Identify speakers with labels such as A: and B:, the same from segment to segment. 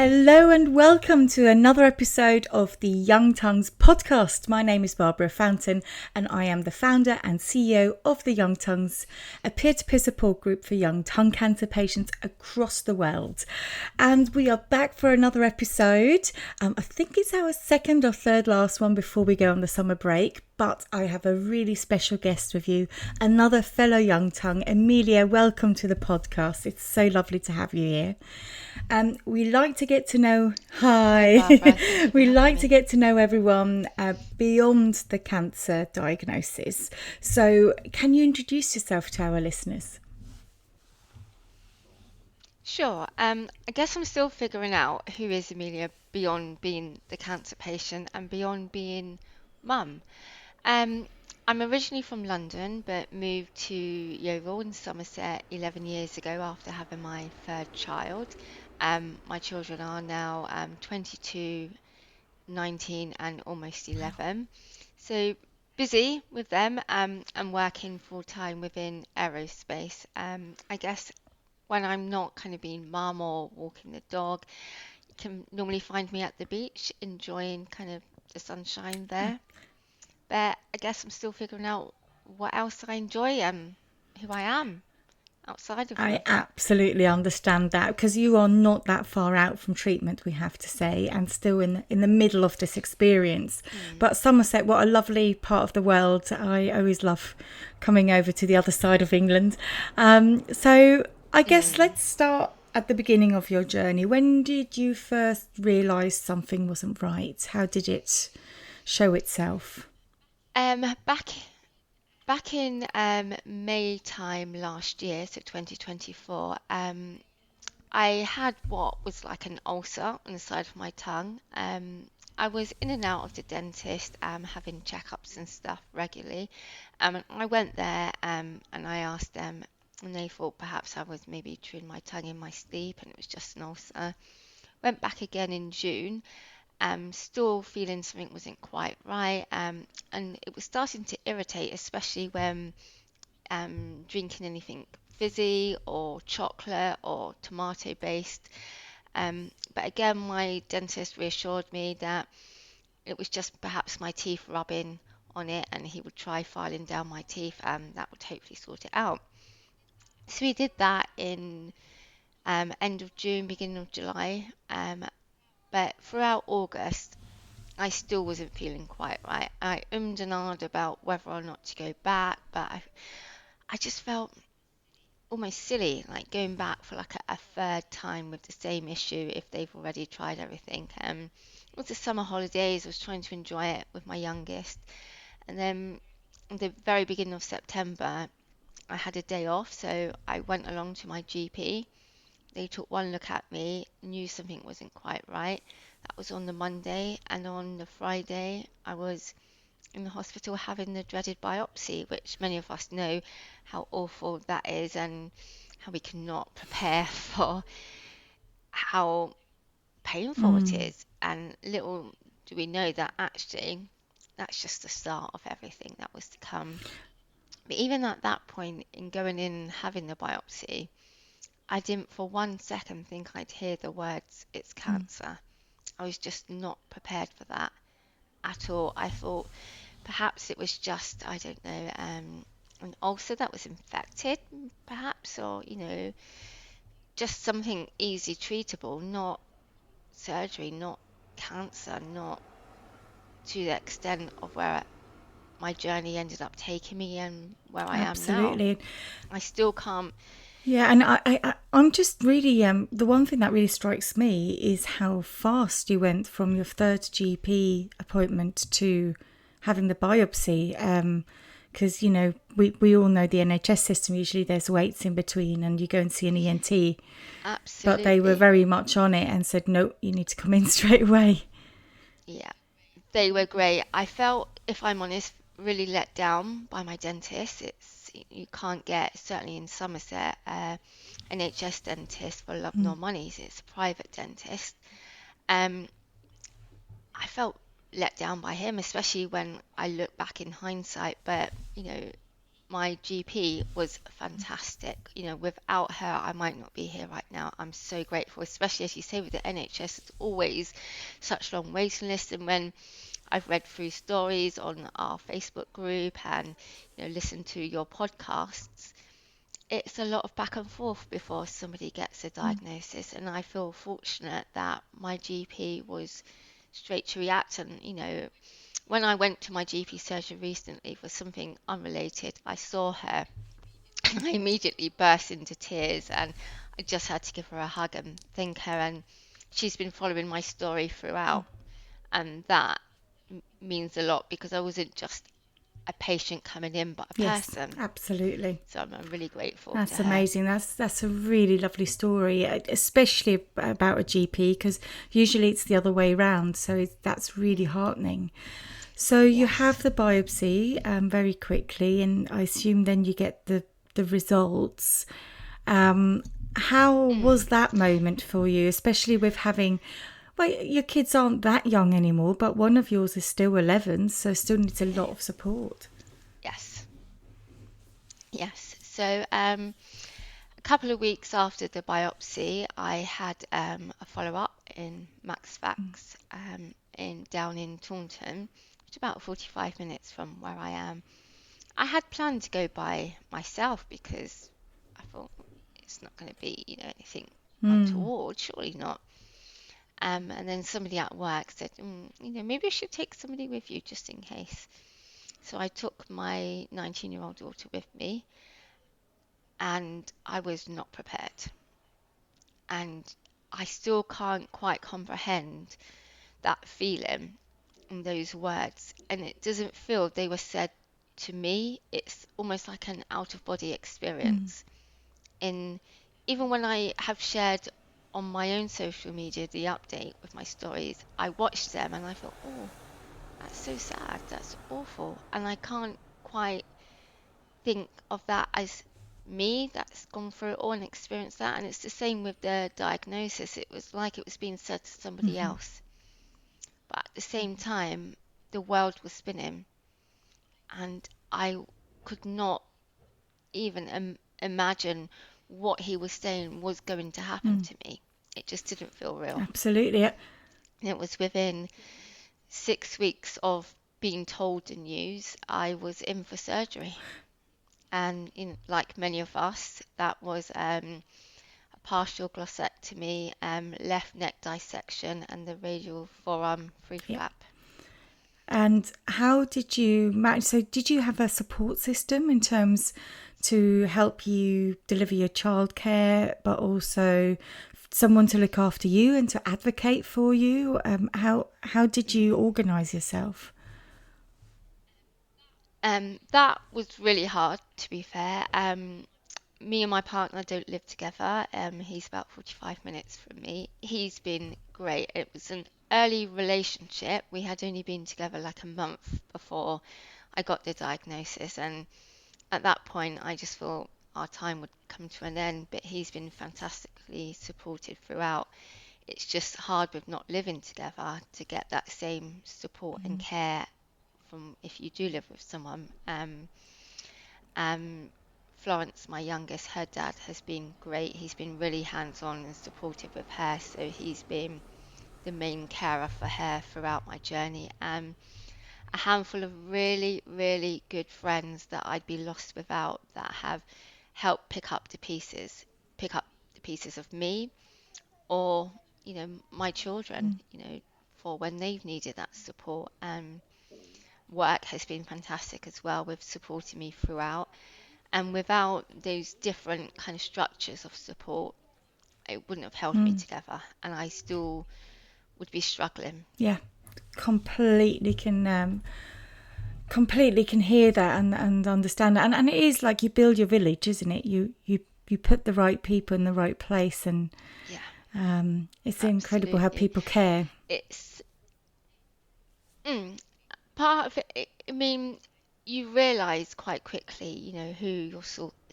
A: Hello and welcome to another episode of the Young Tongues podcast. My name is Barbara Fountain and I am the founder and CEO of the Young Tongues, a peer-to-peer support group for young tongue cancer patients across the world. And we are back for another episode. I think it's our second or third last one before we go on the summer break. But I have a really special guest with you, another fellow young tongue. Amelia, welcome to the podcast. It's so lovely to have you here. We like to get to know, we like to get to know everyone beyond the cancer diagnosis. So can you introduce yourself to our listeners?
B: Sure. I guess I'm still figuring out who is Amelia beyond being the cancer patient and beyond being mum. I'm originally from London, but moved to Yeovil in Somerset 11 years ago after having my third child. My children are now 22, 19, and almost 11. So busy with them and working full time within aerospace. I guess when I'm not kind of being mum or walking the dog, you can normally find me at the beach enjoying kind of the sunshine there. But I guess I'm still figuring out what else I enjoy and who I am outside of all
A: I
B: of that.
A: absolutely understand that because you are not that far out from treatment, we have to say, and still in the middle of this experience.
B: Mm.
A: But Somerset, what a lovely part of the world. I always love coming over to the other side of England. So I guess
B: Mm.
A: let's start at the beginning of your journey. When did you first realise something wasn't right? How did it show itself?
B: Back in May time last year, so 2024, I had what was like an ulcer on the side of my tongue. I was in and out of the dentist, having checkups and stuff regularly. And I went there, and I asked them, and they thought perhaps I was maybe chewing my tongue in my sleep, and it was just an ulcer. Went back again in June, still feeling something wasn't quite right, and it was starting to irritate, especially when drinking anything fizzy or chocolate or tomato based. But again, my dentist reassured me that it was just perhaps my teeth rubbing on it and he would try filing down my teeth and that would hopefully sort it out. So we did that in end of June, beginning of July. But throughout August, I still wasn't feeling quite right. I ummed and ahed about whether or not to go back, but I just felt almost silly, like going back for like a third time with the same issue if they've already tried everything. It was the summer holidays. I was trying to enjoy it with my youngest, and then at the very beginning of September, I had a day off, so I went along to my GP. They took one look at me, knew something wasn't quite right. That was on the Monday, and on the Friday, I was in the hospital having the dreaded biopsy, which many of us know how awful that is and how we cannot prepare for how painful it
A: Mm.
B: is. And little do we know that actually that's just the start of everything that was to come. But even at that point, in going in and having the biopsy, I didn't for 1 second think I'd hear the words, it's cancer. I was just not prepared for that at all. I thought perhaps it was just, I don't know, an ulcer that was infected, perhaps, or, just something easy treatable, not surgery, not cancer, not to the extent of where my journey ended up taking me and where I am now.
A: Absolutely.
B: I still can't.
A: Yeah, and I'm just really the one thing that really strikes me is how fast you went from your third GP appointment to having the biopsy. Because we all know the NHS system. Usually there's waits in between, and you go and see an ENT. But they were
B: Absolutely.
A: very much on it and said, no, you need to come in straight away.
B: Yeah, they were great. I felt, if I'm honest, really let down by my dentist. It's you can't get, certainly in Somerset, NHS dentist for love nor money. It's a private dentist. Um, I felt let down by him, especially when I look back in hindsight. But my GP was fantastic. Without her, I might not be here right now. I'm so grateful, especially as you say with the NHS, it's always such long waiting lists. And when I've read through stories on our Facebook group and listened to your podcasts, it's a lot of back and forth before somebody gets a diagnosis. And I feel fortunate that my GP was straight to react. And when I went to my GP surgery recently for something unrelated, I saw her and I immediately burst into tears, and I just had to give her a hug and thank her. And she's been following my story throughout, and that means a lot because I wasn't just a patient coming in, but a
A: Yes,
B: person.
A: absolutely.
B: So I'm really grateful to
A: That's
B: her.
A: amazing. That's a really lovely story, especially about a GP, because usually it's the other way round. So that's really heartening. So you
B: Yes.
A: have the biopsy very quickly, and I assume then you get the results. How was that moment for you, especially with having, well, your kids aren't that young anymore, but one of yours is still 11, so still needs a lot of support.
B: Yes. Yes. So a couple of weeks after the biopsy, I had a follow-up in Max Fax down in Taunton, which is about 45 minutes from where I am. I had planned to go by myself because I thought it's not going to be, anything untoward, surely not. And then somebody at work said, maybe I should take somebody with you just in case. So I took my 19-year-old daughter with me, and I was not prepared. And I still can't quite comprehend that feeling in those words. And it doesn't feel they were said to me. It's almost like an out-of-body experience. In even when I have shared on my own social media the update with my stories, I watch them and I feel, oh, that's so sad, that's awful. And I can't quite think of that as me that's gone through it all and experienced that. And it's the same with the diagnosis. It was like it was being said to somebody else. But at the same time, the world was spinning, and I could not even imagine what he was saying was going to happen to me. It just didn't feel real.
A: Absolutely.
B: And it was within 6 weeks of being told the news, I was in for surgery. And like many of us, that was a partial glossectomy, left neck dissection, and the radial forearm free flap.
A: And how did you manage? So, did you have a support system in terms to help you deliver your childcare, but also someone to look after you and to advocate for you? How did you organise yourself?
B: That was really hard, to be fair. Me and my partner don't live together. He's about 45 minutes from me. He's been great. It was an early relationship. We had only been together like a month before I got the diagnosis, and at that point, I just thought our time would come to an end. But he's been fantastically supportive throughout. It's just hard with not living together to get that same support and care from if you do live with someone. Florence, my youngest, her dad has been great. He's been really hands-on and supportive with her, so he's been the main carer for her throughout my journey. A handful of really, really good friends that I'd be lost without, that have helped pick up the pieces of me, or my children, for when they've needed that support. Work has been fantastic as well with supporting me throughout. And without those different kind of structures of support, it wouldn't have held me together, and I still would be struggling.
A: Yeah, completely can hear that and understand that. And it is like you build your village, isn't it? You put the right people in the right place, and
B: Yeah,
A: it's incredible how
B: absolutely.
A: people care.
B: It's part of it. I mean, you realise quite quickly, who your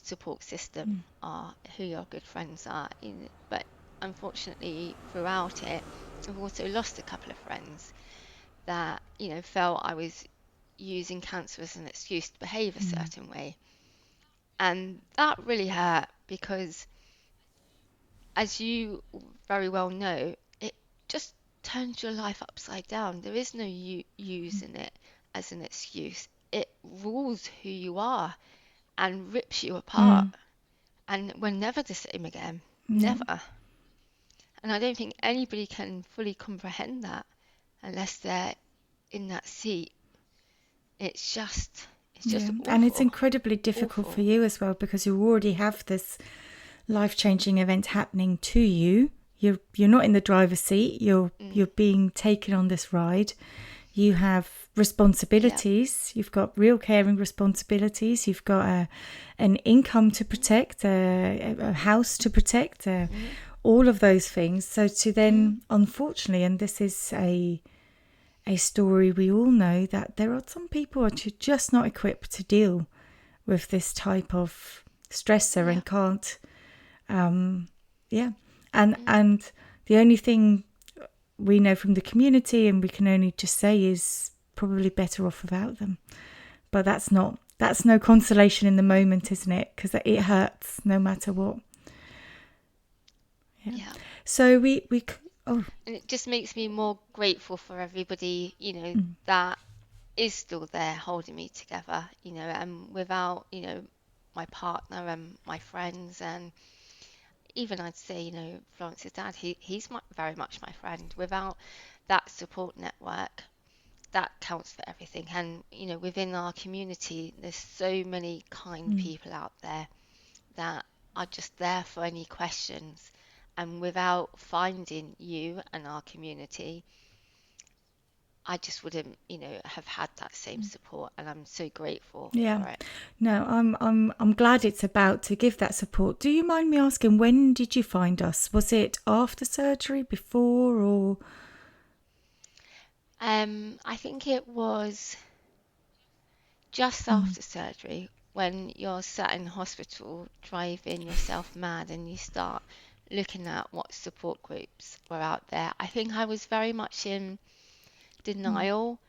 B: support system are, who your good friends are. But unfortunately, throughout it, I've also lost a couple of friends that felt I was using cancer as an excuse to behave a certain way. And that really hurt because, as you very well know, it just turns your life upside down. There is no using it as an excuse. It rules who you are and rips you apart.
A: Mm.
B: And we're never the same again.
A: Yeah.
B: Never. And I don't think anybody can fully comprehend that unless they're in that seat. It's just, it's
A: Yeah.
B: just
A: And it's
B: awful.
A: incredibly difficult for
B: Awful.
A: you as well because you already have this life-changing event happening to you. You're not in the driver's seat. You're
B: Mm,
A: being taken on this ride. You have
B: yeah.
A: responsibilities. You've got real caring responsibilities. You've got an income to
B: Mm,
A: protect, a house to protect,
B: mm,
A: all of those things. So to
B: mm,
A: then, unfortunately, and this is a story we all know, that there are some people who are just not equipped to deal with this type of stressor
B: yeah.
A: and can't. Yeah, and
B: Mm,
A: and the only thing we know from the community, and we can only just say, is probably better off without them. But that's no consolation in the moment, isn't it? Because it hurts no matter what. Yeah.
B: yeah.
A: So we oh
B: And it just makes me more grateful for everybody,
A: mm,
B: that is still there holding me together, and without, my partner and my friends, and even I'd say, Florence's dad, he's very much my friend. Without that support network, that counts for everything. And, within our community, there's so many kind
A: mm,
B: people out there that are just there for any questions. And without finding you and our community, I just wouldn't, have had that same support, and I'm so grateful
A: yeah.
B: for it.
A: No, I'm glad it's about to give that support. Do you mind me asking, when did you find us? Was it after surgery, before, or
B: I think it was just
A: mm,
B: after surgery when you're sat in hospital driving yourself mad and you start looking at what support groups were out there. I think I was very much in
A: mm,
B: denial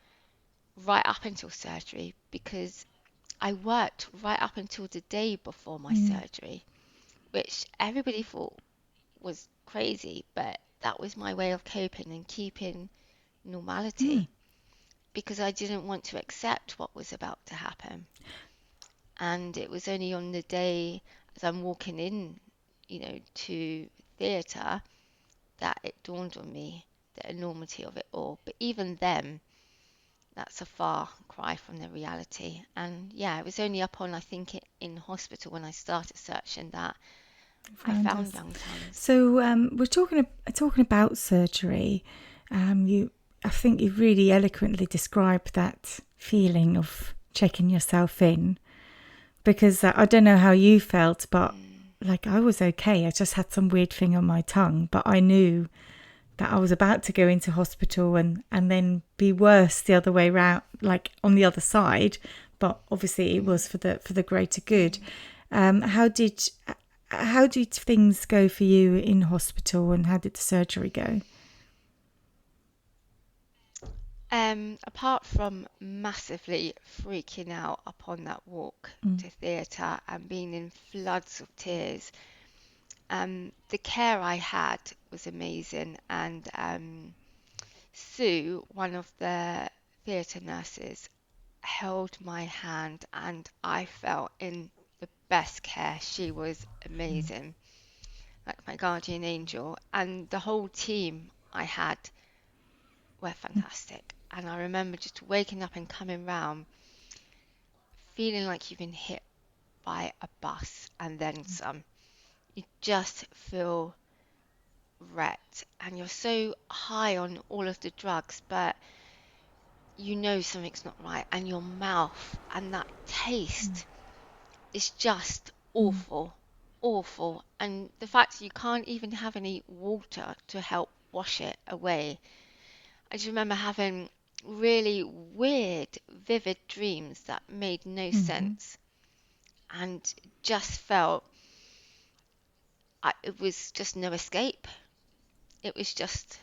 B: right up until surgery because I worked right up until the day before my
A: mm,
B: surgery, which everybody thought was crazy, but that was my way of coping and keeping
A: mm,
B: normality because I didn't want to accept what was about to happen. And it was only on the day as I'm walking in, to theatre that it dawned on me the enormity of it all. But even then, that's a far cry from the reality. And yeah, it was only upon, I think, in hospital when I started searching that I
A: found
B: found
A: us?
B: Young Tongues.
A: So we're talking about surgery. You, I think you really eloquently described that feeling of checking yourself in, because I don't know how you felt, but
B: Mm,
A: like I was okay. I just had some weird thing on my tongue, but I knew that I was about to go into hospital and then be worse the other way round, like on the other side. But obviously, it
B: mm,
A: was for the greater good.
B: mm.
A: Um, how did how did things go for you in hospital, and how did the surgery go?
B: Apart from massively freaking out upon that walk
A: Mm,
B: to theatre and being in floods of tears, the care I had was amazing. And Sue, one of the theatre nurses, held my hand, and I felt in the best care. She was amazing, like my guardian angel. And the whole team I had were fantastic. And I remember just waking up and coming round feeling like you've been hit by a bus and then some. You just feel wrecked and you're so high on all of the drugs, but you know something's not right, and your mouth and that taste is just
A: mm,
B: awful, awful. And the fact that you can't even have any water to help wash it away. I just remember having really weird, vivid dreams that made no
A: mm,
B: sense and just felt it was just no escape. It was just,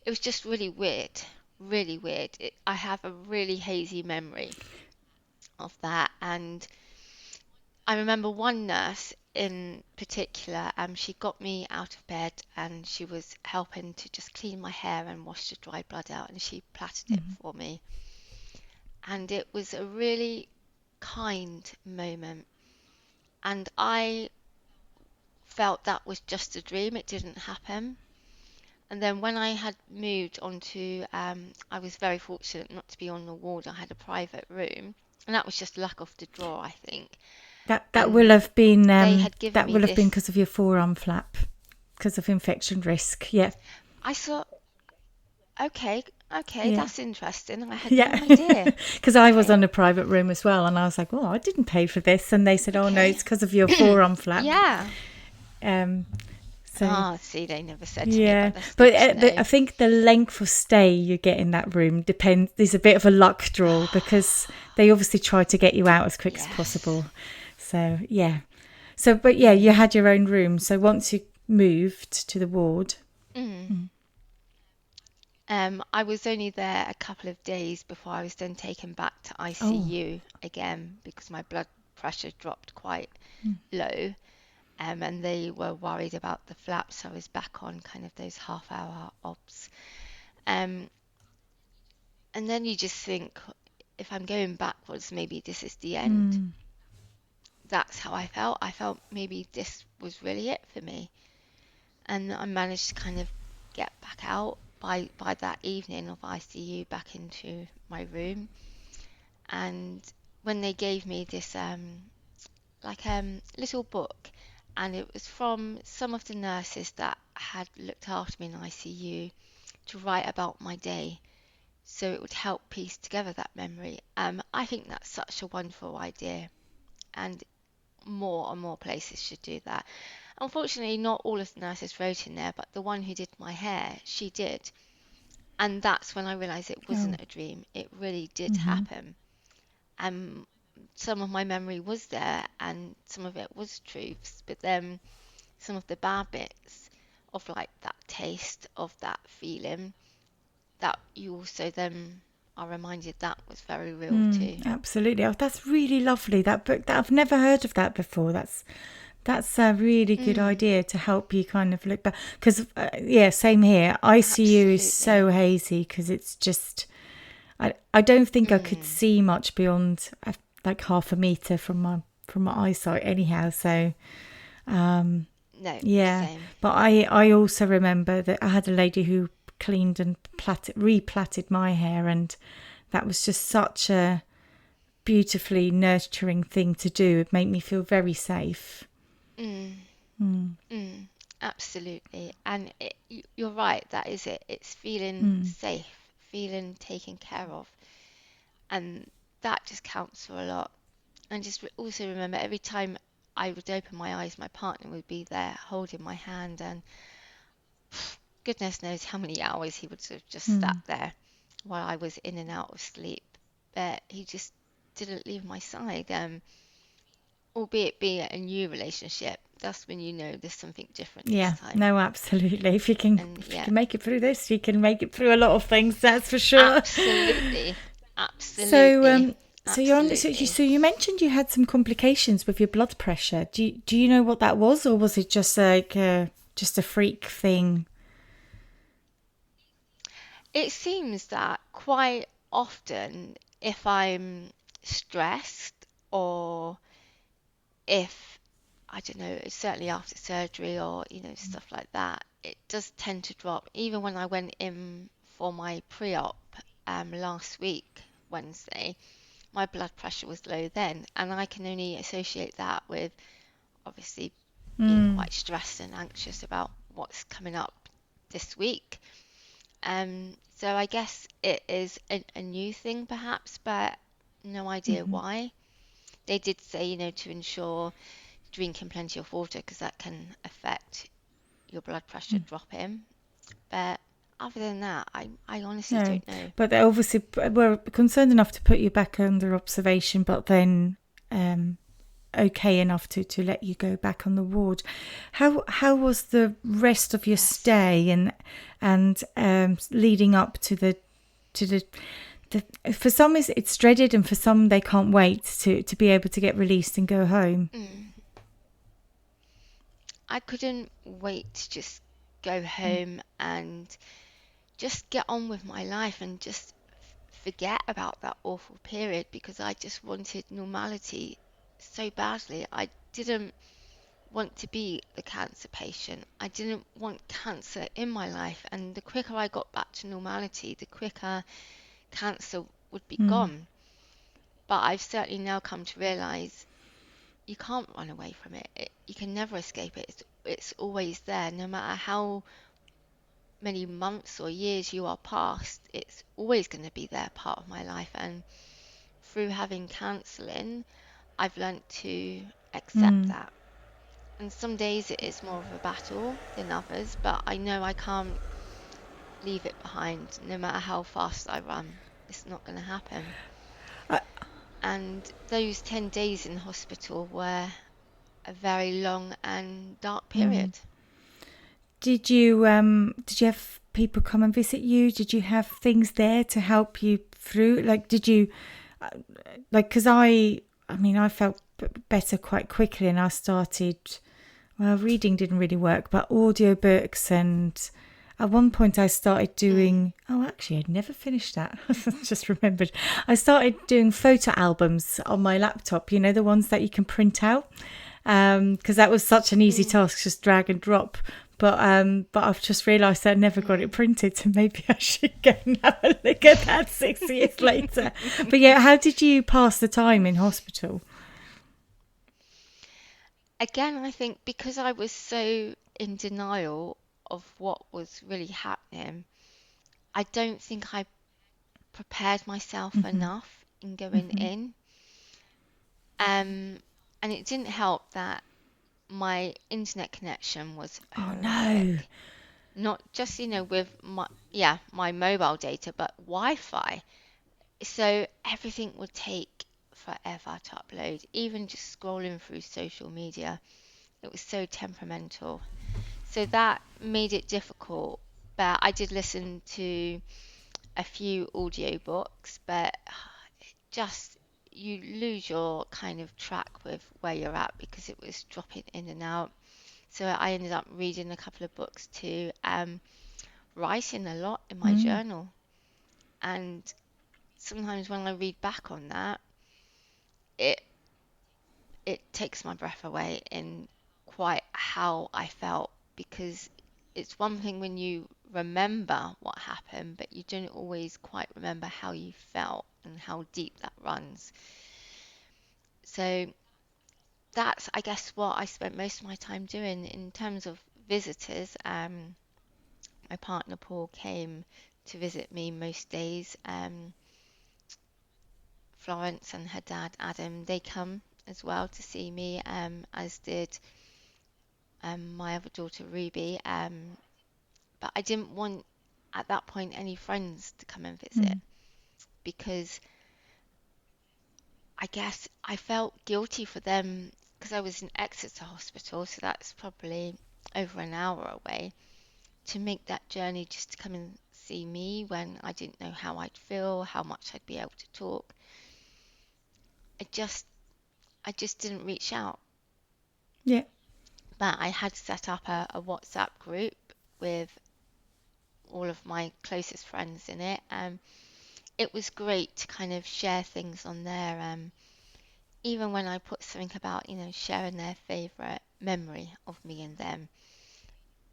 B: it was just really weird, really weird. I have a really hazy memory of that, and I remember one nurse in particular, she got me out of bed and she was helping to just clean my hair and wash the dry blood out, and she plaited it for me. And it was a really kind moment. And I felt that was just a dream, it didn't happen. And then when I had moved on to, I was very fortunate not to be on the ward. I had a private room, and that was just luck of the draw, I think.
A: That will
B: And
A: have been
B: they had given
A: that
B: me
A: will have been
B: this.
A: because of your forearm flap, because of infection risk. Yeah,
B: I saw, okay, okay,
A: yeah,
B: that's interesting. I had no
A: yeah.
B: idea.
A: Because I was
B: Okay,
A: on a private room as well, and I was like, "Oh, I didn't pay for this," and they said, "Oh no,
B: okay.
A: it's because of your forearm flap."
B: Yeah.
A: Um, so
B: Ah, see, they never said to me,
A: yeah,
B: but that's good
A: but
B: to
A: I
B: know.
A: think the length of stay you get in that room depends. There's a bit of a luck draw because they obviously try to get you out as quick as
B: Yes.
A: possible. So yeah, so but yeah, you had your own room. So once you moved to the ward,
B: Mm. I was only there a couple of days before I was then taken back to
A: oh,
B: ICU again because my blood pressure dropped quite low. And they were worried about the flaps, so I was back on kind of those half-hour obs. Um, and then you just think, if I'm going backwards, maybe this is the end. That's how I felt. I felt maybe this was really it for me. And I managed to kind of get back out by that evening of ICU back into my room. And when they gave me this little book, and it was from some of the nurses that had looked after me in ICU to write about my day, so it would help piece together that memory. I think that's such a wonderful idea, and more and more places should do that. Unfortunately, not all of the nurses wrote in there, but the one who did my hair, she did. And that's when I realized it
A: oh,
B: wasn't a dream. It really did happen. And some of my memory was there, and some of it was truths, but then some of the bad bits of like that taste of that feeling that you also then are reminded that was very real too.
A: absolutely. Oh, that's really lovely. That book. That I've never heard of that before. That's a really good
B: Mm,
A: idea to help you kind of look back. Because yeah, same here. ICU is
B: absolutely.
A: so hazy because it's just. I don't think I could
B: Mm,
A: see much beyond like half a meter from my eyesight anyhow. So
B: no,
A: yeah,
B: same.
A: but I also remember that I had a lady who cleaned and replatted my hair, and that was just such a beautifully nurturing thing to do. It made me feel very safe.
B: Mm, mm, absolutely. And you're right, that is it. It's feeling safe, feeling taken care of. And that just counts for a lot. And just also remember every time I would open my eyes, my partner would be there holding my hand, and goodness knows how many hours he would sort of just sat there while I was in and out of sleep. But he just didn't leave my side. Albeit be a new relationship, that's when you know there's something different this
A: Yeah,
B: time.
A: no, absolutely.
B: And
A: If you
B: yeah,
A: can make it through this, you can make it through a lot of things. That's for sure.
B: absolutely,
A: So,
B: absolutely, absolutely.
A: so you mentioned you had some complications with your blood pressure. Do you know what that was, or was it just like just a freak thing?
B: It seems that quite often, if I'm stressed or if, I don't know, it's certainly after surgery or, stuff like that, it does tend to drop. Even when I went in for my pre-op last week, Wednesday, my blood pressure was low then, and I can only associate that with obviously being quite stressed and anxious about what's coming up this week. So I guess it is a new thing perhaps, but no idea why. They did say, to ensure drinking plenty of water because that can affect your blood pressure dropping. But other than that, I honestly
A: No,
B: don't know.
A: but they obviously were concerned enough to put you back under observation, but then um, okay enough to let you go back on the ward. How was the rest of your
B: Yes.
A: stay and leading up to the for some it's dreaded, and for some they can't wait to be able to get released and go home.
B: I couldn't wait to just go home and just get on with my life and just forget about that awful period, because I just wanted normality so badly. I didn't want to be the cancer patient. I didn't want cancer in my life, and the quicker I got back to normality, the quicker cancer would be gone. But I've certainly now come to realize you can't run away from it. You can never escape it. It's always there, no matter how many months or years you are past. It's always going to be there, part of my life. And through having counselling, I've learnt to accept that. And some days it is more of a battle than others, but I know I can't leave it behind. No matter how fast I run, it's not going to happen. And those 10 days in hospital were a very long and dark period.
A: Did you have people come and visit you? Did you have things there to help you through? Like, did you, like, because I felt better quite quickly, and I started, well, reading didn't really work, but audiobooks, and at one point I started doing, actually I'd never finished that. Just remembered. I started doing photo albums on my laptop, you know, the ones that you can print out, because that was such an easy task, just drag and drop. But I've just realised that I never got it printed, so maybe I should go and have a look at that 6 years later. But yeah, how did you pass the time in hospital?
B: Again, I think because I was so in denial of what was really happening, I don't think I prepared myself enough in going in. And it didn't help that my internet connection was horrific. Not just, with my mobile data, but Wi-Fi. So everything would take forever to upload, even just scrolling through social media. It was so temperamental. So that made it difficult. But I did listen to a few audiobooks, but you lose your kind of track with where you're at, because it was dropping in and out. So I ended up reading a couple of books too, writing a lot in my journal. And sometimes when I read back on that, it takes my breath away in quite how I felt, because it's one thing when you remember what happened, but you don't always quite remember how you felt and how deep that runs. So that's, I guess, what I spent most of my time doing. In terms of visitors, my partner Paul came to visit me most days. Florence and her dad Adam, they come as well to see me, as did my other daughter Ruby. But I didn't want at that point any friends to come and visit, because I guess I felt guilty for them, because I was in Exeter Hospital, so that's probably over an hour away, to make that journey just to come and see me when I didn't know how I'd feel, how much I'd be able to talk. I just didn't reach out.
A: Yeah.
B: But I had set up a WhatsApp group with all of my closest friends in it. It was great to kind of share things on there. Even when I put something about, sharing their favourite memory of me and them,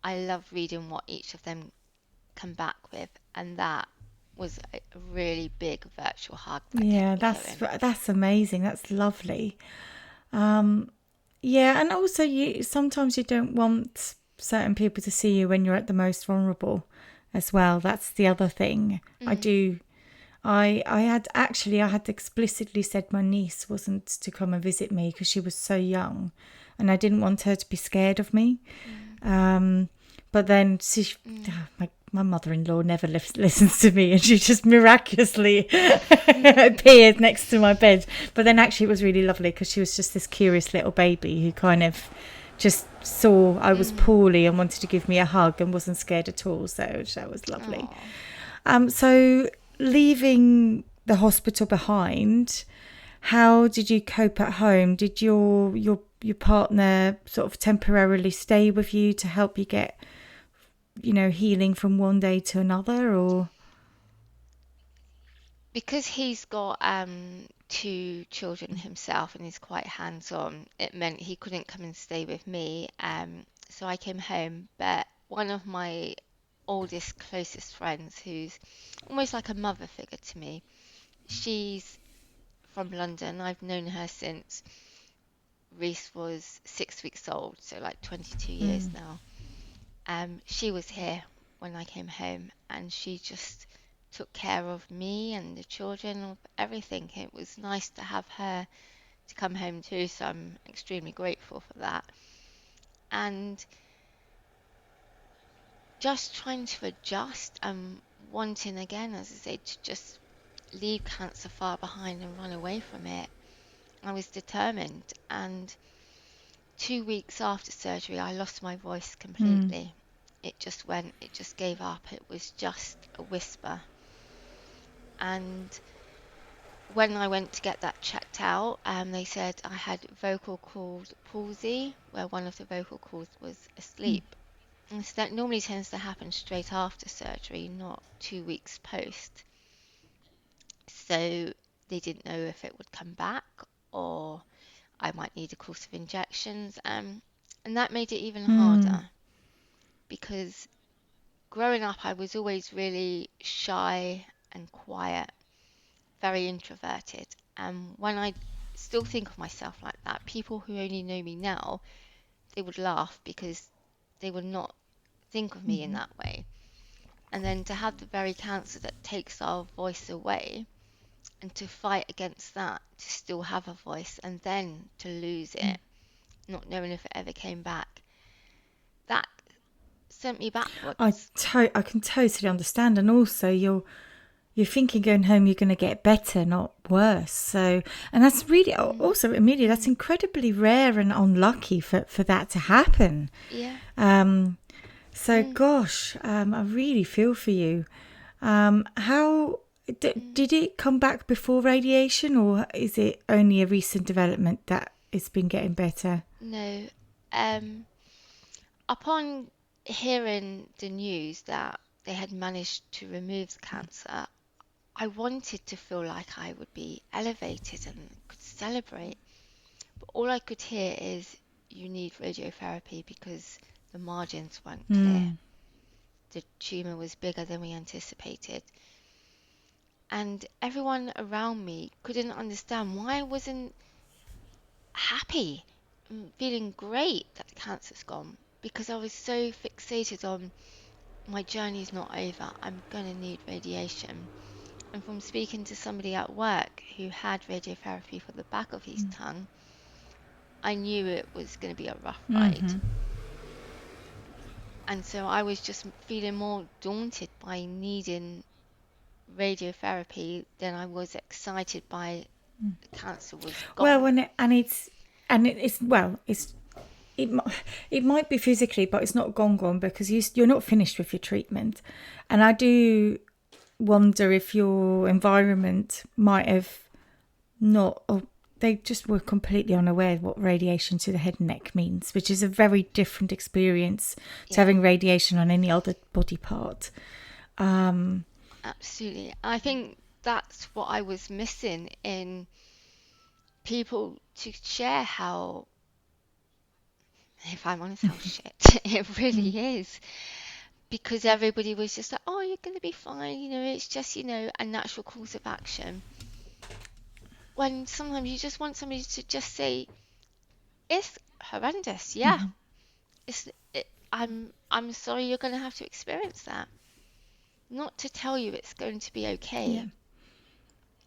B: I love reading what each of them come back with, and that was a really big virtual hug.
A: That's amazing. That's lovely. Yeah, and also sometimes you don't want certain people to see you when you're at the most vulnerable as well. That's the other thing. I had explicitly said my niece wasn't to come and visit me because she was so young, and I didn't want her to be scared of me. But then my mother-in-law never listens to me, and she just miraculously appeared next to my bed. But then actually it was really lovely, because she was just this curious little baby who kind of just saw I was poorly and wanted to give me a hug and wasn't scared at all. So that was lovely. So leaving the hospital behind, how did you cope at home? Did your partner sort of temporarily stay with you to help you get, healing from one day to another, or?
B: Because he's got two children himself and he's quite hands-on, it meant he couldn't come and stay with me. So I came home, but one of my oldest, closest friends, who's almost like a mother figure to me, she's from London. I've known her since Reese was 6 weeks old, so like 22 years now. She was here when I came home, and she just took care of me and the children, of everything. It was nice to have her to come home too, so I'm extremely grateful for that. And just trying to adjust and wanting again, as I say, to just leave cancer far behind and run away from it. I was determined, and 2 weeks after surgery, I lost my voice completely. It just gave up. It was just a whisper. And when I went to get that checked out, they said I had vocal cord palsy, where one of the vocal cords was asleep. And so that normally tends to happen straight after surgery, not 2 weeks post. So they didn't know if it would come back or I might need a course of injections. And that made it even harder because growing up, I was always really shy and quiet, very introverted. And when I still think of myself like that, people who only know me now, they would laugh because they would not think of me in that way. And then to have the very cancer that takes our voice away and to fight against that, to still have a voice and then to lose it, not knowing if it ever came back, that sent me backwards.
A: I can totally understand, and also you're thinking going home you're going to get better, not worse. So, and that's really also, Amelia, that's incredibly rare and unlucky for that to happen.
B: Yeah.
A: So, gosh, I really feel for you. How did it come back before radiation, or is it only a recent development that it's been getting better?
B: No. Upon hearing the news that they had managed to remove the cancer, I wanted to feel like I would be elevated and could celebrate. But all I could hear is, you need radiotherapy because the margins weren't clear. The tumour was bigger than we anticipated. And everyone around me couldn't understand why I wasn't happy and feeling great that the cancer's gone, because I was so fixated on my journey's not over, I'm going to need radiation. And from speaking to somebody at work who had radiotherapy for the back of his tongue, I knew it was going to be a rough ride. And so I was just feeling more daunted by needing radiotherapy than I was excited by the cancer was
A: Well,
B: gone.
A: it might be physically, but it's not gone because you're not finished with your treatment, and I do wonder if your environment might have not, or they just were completely unaware of what radiation to the head and neck means, which is a very different experience to having radiation on any other body part.
B: Absolutely. I think that's what I was missing in people to share how, if I'm honest, how shit it really is. Because everybody was just like, oh, you're going to be fine, it's just, a natural course of action. When sometimes you just want somebody to just say, it's horrendous, yeah. I'm sorry you're going to have to experience that. Not to tell you it's going to be okay.
A: Yeah.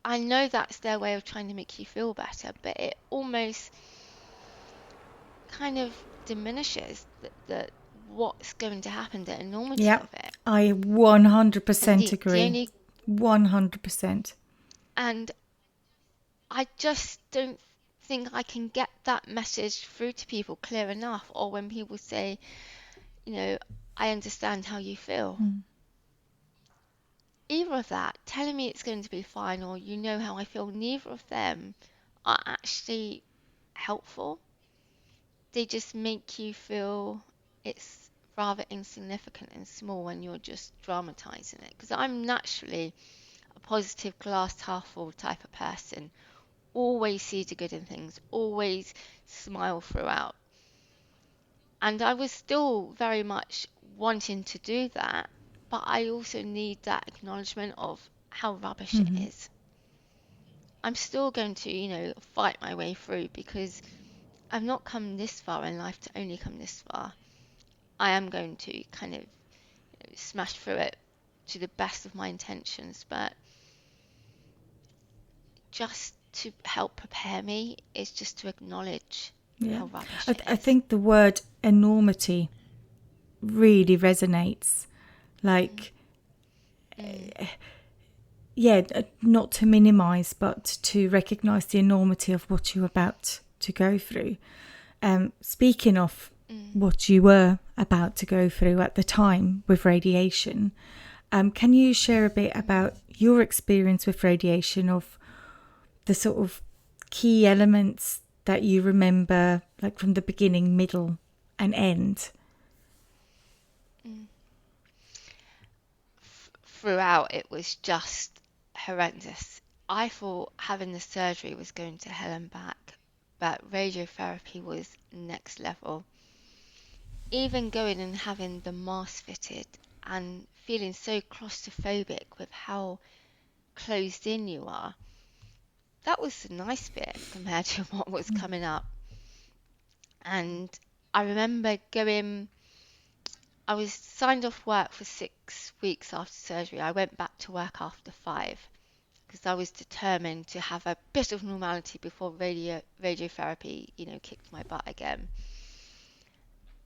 B: I know that's their way of trying to make you feel better, but it almost kind of diminishes the what's going to happen, the enormity of it.
A: I
B: And
A: 100%
B: the
A: agree.
B: only
A: 100%.
B: and I just don't think I can get that message through to people clear enough, or when people say, I understand how you feel. neither of that, telling me it's going to be fine or you know how I feel, neither of them are actually helpful. They just make you feel it's rather insignificant and small when you're just dramatizing it. Because I'm naturally a positive glass half full type of person, always see the good in things, always smile throughout. And I was still very much wanting to do that, but I also need that acknowledgement of how rubbish it
A: Mm-hmm.
B: is. I'm still going to, fight my way through because I've not come this far in life to only come this far. I am going to kind of smash through it to the best of my intentions, but just to help prepare me is just to acknowledge
A: Yeah.
B: how rubbish
A: I,
B: it
A: I
B: is.
A: think the word enormity really resonates. Like,
B: Mm,
A: yeah, not to minimize, but to recognize the enormity of what you're about to go through. Speaking of
B: mm.
A: what you were about to go through at the time with radiation, can you share a bit about your experience with radiation, of the sort of key elements that you remember, like from the beginning, middle, and end?
B: Mm. Throughout, it was just horrendous. I thought having the surgery was going to hell and back, but radiotherapy was next level. Even going and having the mask fitted and feeling so claustrophobic with how closed in you are, that was the nice bit compared to what was coming up. And I remember I was signed off work for 6 weeks after surgery. I went back to work after 5 because I was determined to have a bit of normality before radiotherapy, kicked my butt again.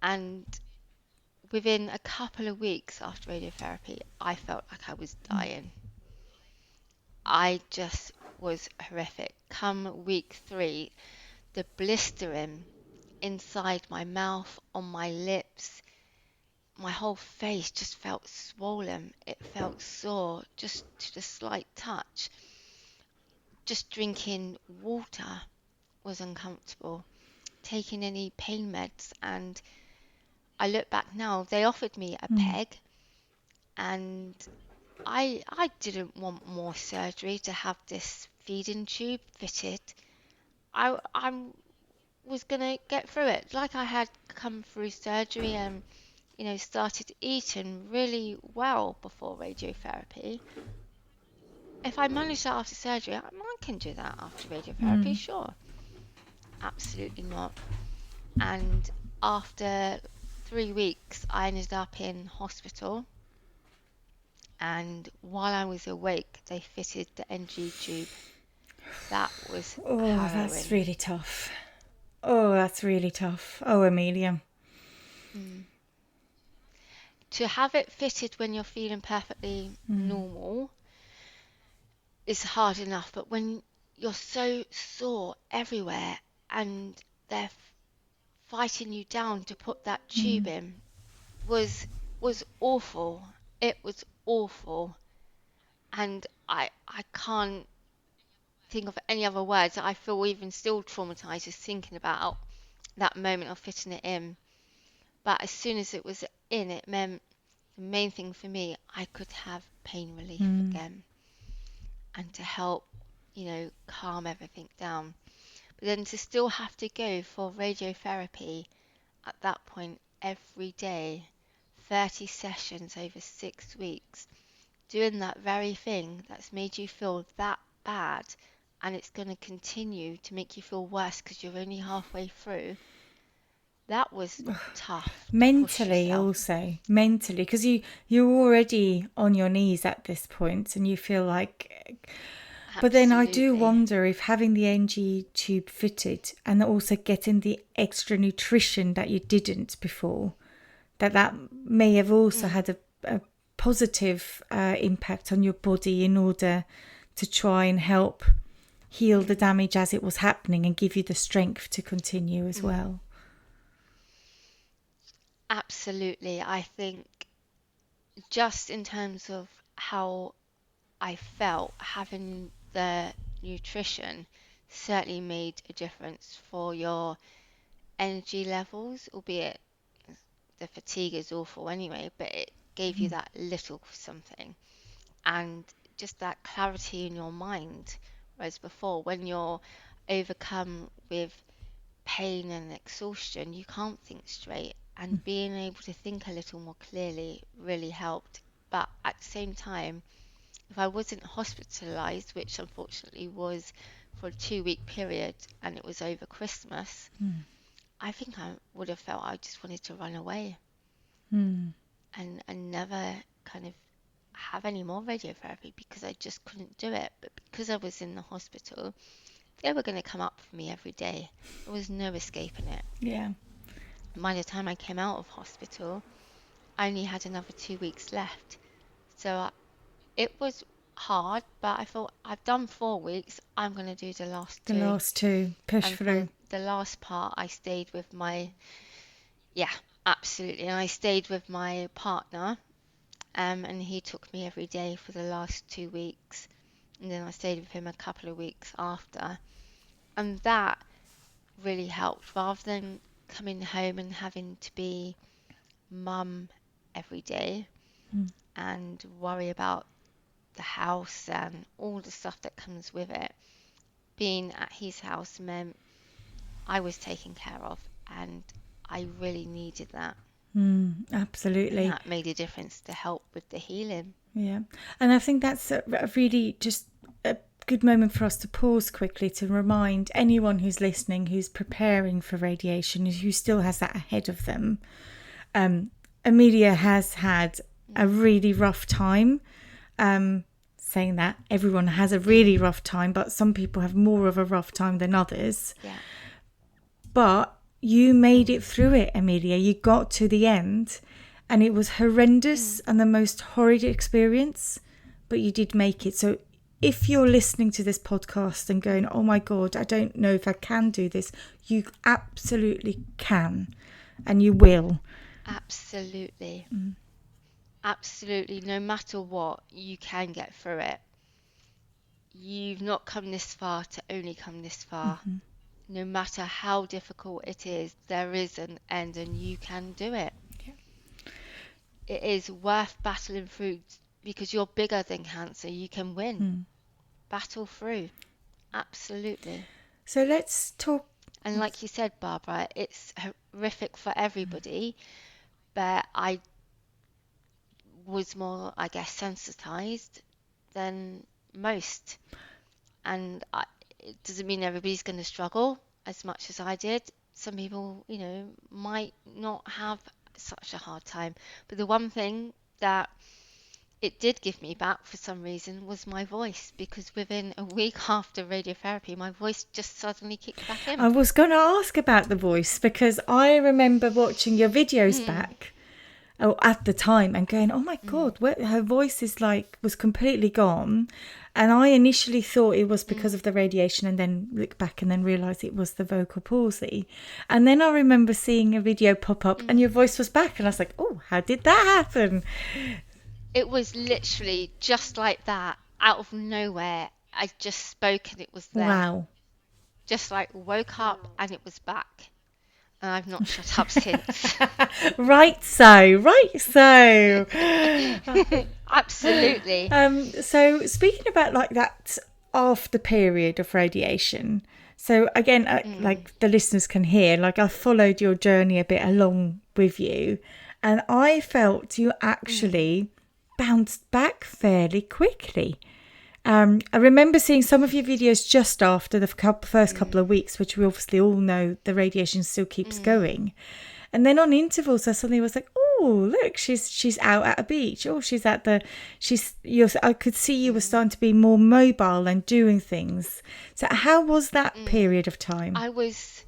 B: And within a couple of weeks after radiotherapy, I felt like I was dying. I just was horrific. Come week 3, the blistering inside my mouth, on my lips, my whole face just felt swollen. It felt sore just to the slight touch. Just drinking water was uncomfortable. Taking any pain meds, and I look back now, they offered me a
A: Mm.
B: peg, and I didn't want more surgery to have this feeding tube fitted. I was gonna get through it like I had come through surgery and started eating really well before radiotherapy. If I manage that after surgery, I can do that after radiotherapy,
A: Mm.
B: sure. Absolutely not. And after 3 weeks, I ended up in hospital. And while I was awake, they fitted the NG tube. That was
A: Oh, that's
B: harrowing.
A: really tough. Oh, that's really tough. Oh, Amelia.
B: Mm. To have it fitted when you're feeling perfectly
A: Mm.
B: normal is hard enough, but when you're so sore everywhere and they're fighting you down to put that tube
A: Mm.
B: in was was awful. It was awful, and I can't think of any other words. I feel even still traumatized just thinking about that moment of fitting it in. But as soon as it was in, it meant the main thing for me, I could have pain relief
A: Mm.
B: again and to help, calm everything down. But then to still have to go for radiotherapy at that point every day, 30 sessions over 6 weeks, doing that very thing that's made you feel that bad, and it's going to continue to make you feel worse because you're only halfway through, that was tough to push
A: Mentally,
B: yourself.
A: also mentally, because you're already on your knees at this point, and you feel like. But then I do
B: Absolutely.
A: wonder if having the NG tube fitted and also getting the extra nutrition that you didn't before, that may have also
B: Mm,
A: had a positive impact on your body in order to try and help heal the
B: mm,
A: damage as it was happening and give you the strength to continue as
B: mm.
A: well.
B: Absolutely. I think just in terms of how I felt having the nutrition certainly made a difference for your energy levels, albeit the fatigue is awful anyway, but it gave you that little something and just that clarity in your mind. Whereas before, when you're overcome with pain and exhaustion, you can't think straight, and being able to think a little more clearly really helped. But at the same time, if I wasn't hospitalized, which unfortunately was for a 2 week period and it was over Christmas, I think I would have felt I just wanted to run away and never kind of have any more radiotherapy because I just couldn't do it. But because I was in the hospital, they were going to come up for me every day. There was no escaping it.
A: Yeah.
B: By the time I came out of hospital, I only had another 2 weeks left. So it was hard, but I thought I've done 4 weeks. I'm going to do the last
A: The
B: two.
A: last two, push
B: And
A: through.
B: for the last part, I stayed with my, yeah, absolutely. And I stayed with my partner, and he took me every day for the last 2 weeks. And then I stayed with him a couple of weeks after. And that really helped rather than coming home and having to be mum every day and worry about the house and all the stuff that comes with it. Being at his house meant I was taken care of, and I really needed that. And
A: Absolutely.
B: that made a difference to help with the healing.
A: Yeah. And I think that's a really just a good moment for us to pause quickly to remind anyone who's listening, who's preparing for radiation, who still has that ahead of them. Amelia has had a really rough time. Saying that, everyone has a really rough time, but some people have more of a rough time than others.
B: Yeah.
A: But you made it through it, Amelia. You got to the end, and it was horrendous and the most horrid experience, but you did make it. So if you're listening to this podcast and going, oh my God, I don't know if I can do this, you absolutely can, and you will.
B: Absolutely. Absolutely. No matter what, you can get through it. You've not come this far to only come this far. No matter how difficult it is, there is an end and you can do it.
A: Yeah.
B: It is worth battling through because you're bigger than cancer. You can win. Battle through. Absolutely.
A: So let's talk.
B: And like you said, Barbara, it's horrific for everybody, but I was more, I guess, sensitized than most. And it doesn't mean everybody's going to struggle as much as I did. Some people, might not have such a hard time. But the one thing that it did give me back for some reason was my voice, because within a week after radiotherapy, my voice just suddenly kicked back in.
A: I was going to ask about the voice because I remember watching your videos back at the time and going, oh my God, her voice was completely gone. And I initially thought it was because of the radiation, and then looked back and then realised it was the vocal palsy. And then I remember seeing a video pop up and your voice was back, and I was like, oh, how did that happen?
B: It was literally just like that, out of nowhere. I just spoke and it was there.
A: Wow.
B: Just like woke up and it was back. And I've not shut up since.
A: Right so.
B: Absolutely.
A: So speaking about like that after period of radiation, so again, like the listeners can hear, like I followed your journey a bit along with you, and I felt you actually bounced back fairly quickly. I remember seeing some of your videos just after the first couple of weeks, which we obviously all know the radiation still keeps going. And then on intervals, I suddenly was like, oh, look, she's out at a beach. Oh, I could see you were starting to be more mobile and doing things. So how was that period of time?
B: I was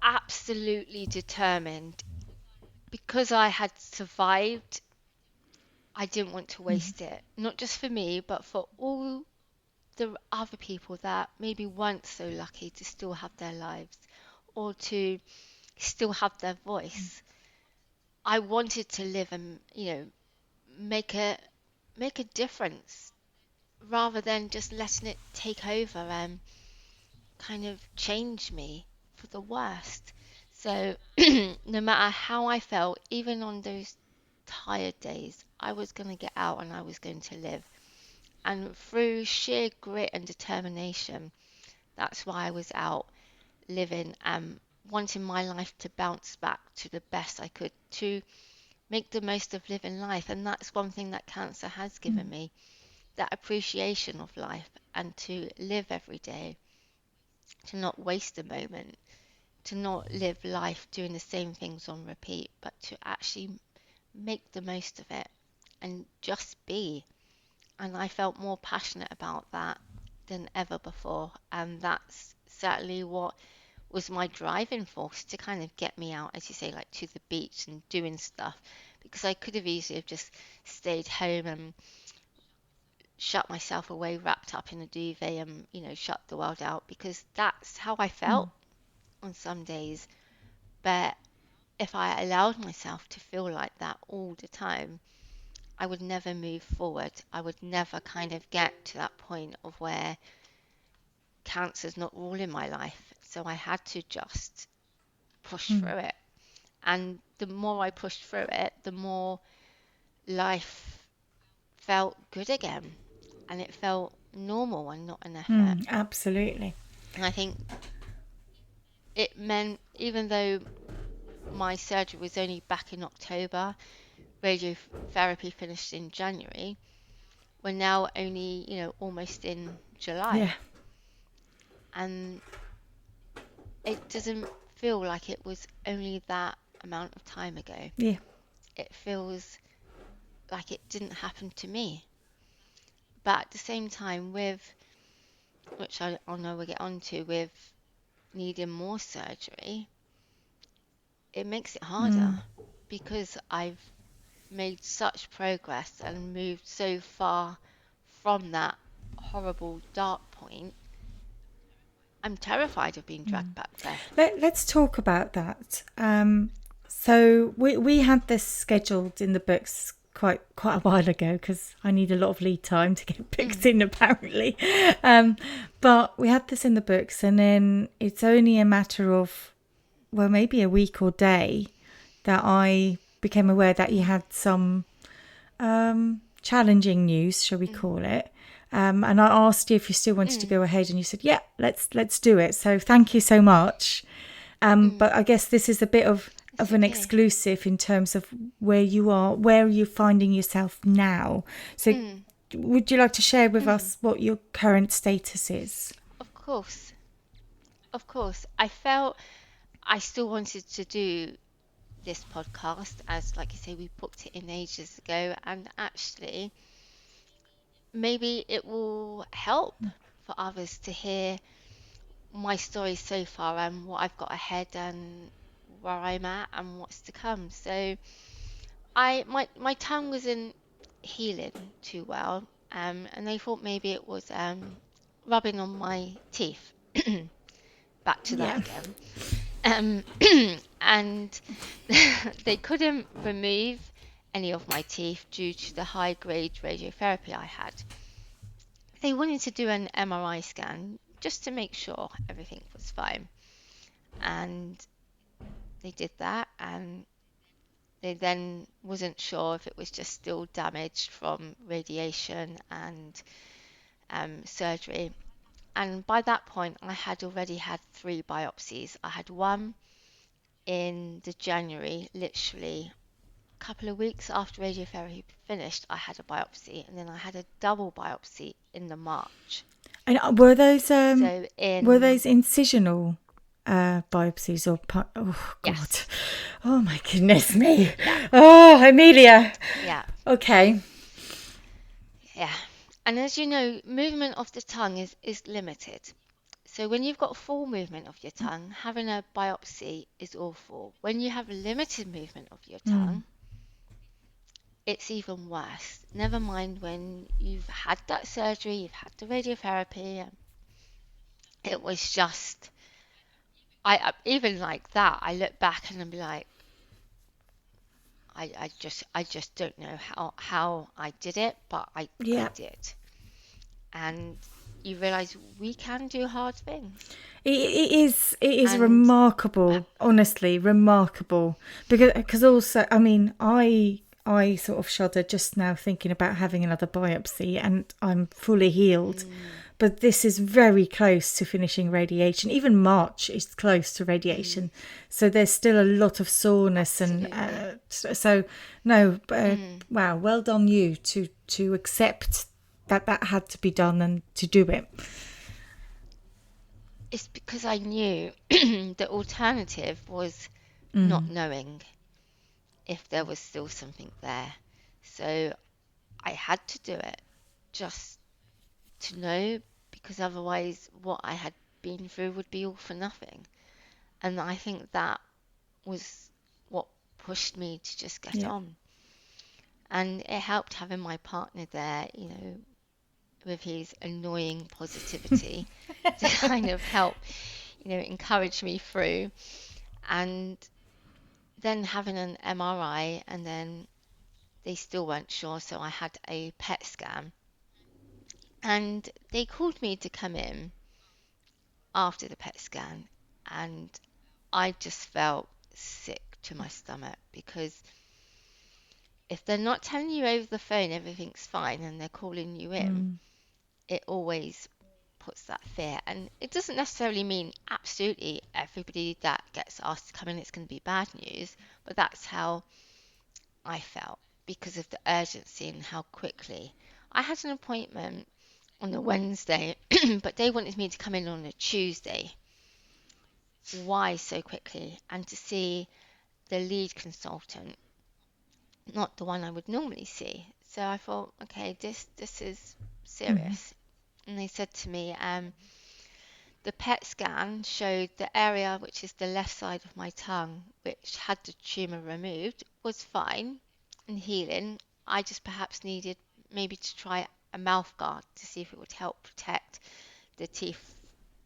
B: absolutely determined. Because I had survived, I didn't want to waste it. Not just for me, but for all the other people that maybe weren't so lucky to still have their lives or to still have their voice. I wanted to live and, make a make a difference rather than just letting it take over and kind of change me for the worst. So no matter how I felt, even on those tired days, I was going to get out and I was going to live. And through sheer grit and determination, that's why I was out living and wanting my life to bounce back to the best I could, to make the most of living life. And that's one thing that cancer has given me, that appreciation of life, and to live every day, to not waste a moment, to not live life doing the same things on repeat, but to actually make the most of it and just be. And I felt more passionate about that than ever before. And that's certainly what was my driving force to kind of get me out, as you say, like to the beach and doing stuff, because I could have easily have just stayed home and shut myself away, wrapped up in a duvet, and shut the world out, because that's how I felt on some days. But if I allowed myself to feel like that all the time, I would never move forward. I would never kind of get to that point of where cancer's not ruling my life. So I had to just push through it. And the more I pushed through it, the more life felt good again. And it felt normal and not an effort.
A: Absolutely.
B: And I think it meant, even though my surgery was only back in October, radiotherapy finished in January, we're now only, almost in July.
A: Yeah.
B: And it doesn't feel like it was only that amount of time ago.
A: Yeah.
B: It feels like it didn't happen to me. But at the same time, which I know we'll get onto, with needing more surgery, it makes it harder, because I've made such progress and moved so far from that horrible dark point. I'm terrified of being dragged back there.
A: Let's talk about that. So we had this scheduled in the books quite a while ago, because I need a lot of lead time to get books in, apparently. But we had this in the books, and then it's only a matter of, well, maybe a week or day, that I became aware that you had some challenging news, shall we call it. And I asked you if you still wanted to go ahead, and you said, yeah, let's do it. So thank you so much. But I guess this is a bit of an exclusive in terms of where you are, where are you finding yourself now. So would you like to share with us what your current status is?
B: Of course. Of course. I felt I still wanted to do this podcast, as, like you say, we booked it in ages ago, and actually maybe it will help for others to hear my story so far, and what I've got ahead, and where I'm at, and what's to come. So my tongue wasn't healing too well, and they thought maybe it was rubbing on my teeth. Back to that
A: Yeah.
B: again. And they couldn't remove any of my teeth due to the high grade radiotherapy I had. They wanted to do an MRI scan just to make sure everything was fine. And they did that, and they then wasn't sure if it was just still damaged from radiation and surgery. And by that point, I had already had 3 biopsies. I had one in the January, literally a couple of weeks after radiotherapy finished. I had a biopsy, and then I had a double biopsy in the March.
A: And were those
B: So
A: incisional biopsies, or oh god,
B: yes,
A: oh my goodness me,
B: yeah,
A: oh Amelia,
B: yeah,
A: okay,
B: yeah. And as you know, movement of the tongue is limited. So when you've got full movement of your tongue, having a biopsy is awful. When you have limited movement of your tongue, it's even worse. Never mind when you've had that surgery, you've had the radiotherapy. It was just, I even like that, I look back and I'm like, I just don't know how I did it, but I
A: Yeah.
B: did. And you realize we can do hard things.
A: It is
B: And uh,
A: remarkable, honestly, remarkable. Because also, I mean, I sort of shudder just now thinking about having another biopsy, and I'm fully healed.
B: mm,
A: But this is very close to finishing radiation. Even March is close to
B: mm,
A: radiation, so there's still a lot of soreness, and
B: absolutely.
A: so no.
B: Mm.
A: Wow, well done you to accept that that had to be done and to do it.
B: It's because I knew the alternative was not knowing if there was still something there. So I had to do it just to know, because otherwise what I had been through would be all for nothing. And I think that was what pushed me to just get
A: Yeah.
B: on. And it helped having my partner there, with his annoying positivity to kind of help, encourage me through. And then having an MRI, and then they still weren't sure, so I had a PET scan. And they called me to come in after the PET scan, and I just felt sick to my stomach, because if they're not telling you over the phone everything's fine and they're calling you in, it always puts that fear. And it doesn't necessarily mean absolutely everybody that gets asked to come in it's going to be bad news, but that's how I felt, because of the urgency and how quickly. I had an appointment on a Wednesday, but they wanted me to come in on a Tuesday. Why so quickly? And to see the lead consultant, not the one I would normally see. So I thought, okay, this is serious. And they said to me, the PET scan showed the area, which is the left side of my tongue, which had the tumour removed, was fine and healing. I just perhaps needed maybe to try a mouth guard to see if it would help protect the teeth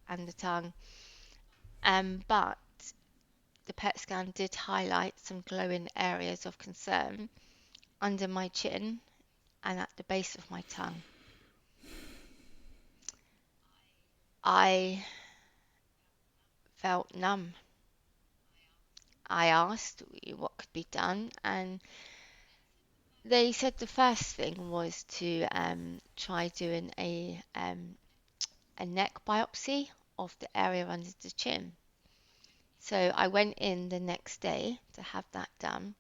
B: and the tongue. But the PET scan did highlight some glowing areas of concern under my chin and at the base of my tongue. I felt numb. I asked what could be done, and they said the first thing was to try doing a neck biopsy of the area under the chin. So I went in the next day to have that done,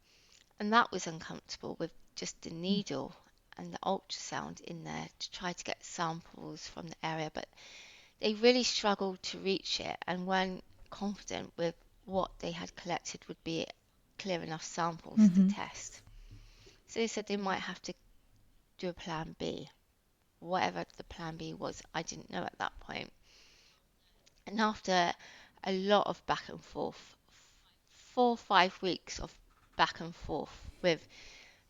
B: and that was uncomfortable, with just the needle and the ultrasound in there to try to get samples from the area. But they really struggled to reach it and weren't confident with what they had collected would be clear enough samples to test. So they said they might have to do a plan B. Whatever the plan B was, I didn't know at that point. And after a lot of back and forth, 4 or 5 weeks of back and forth with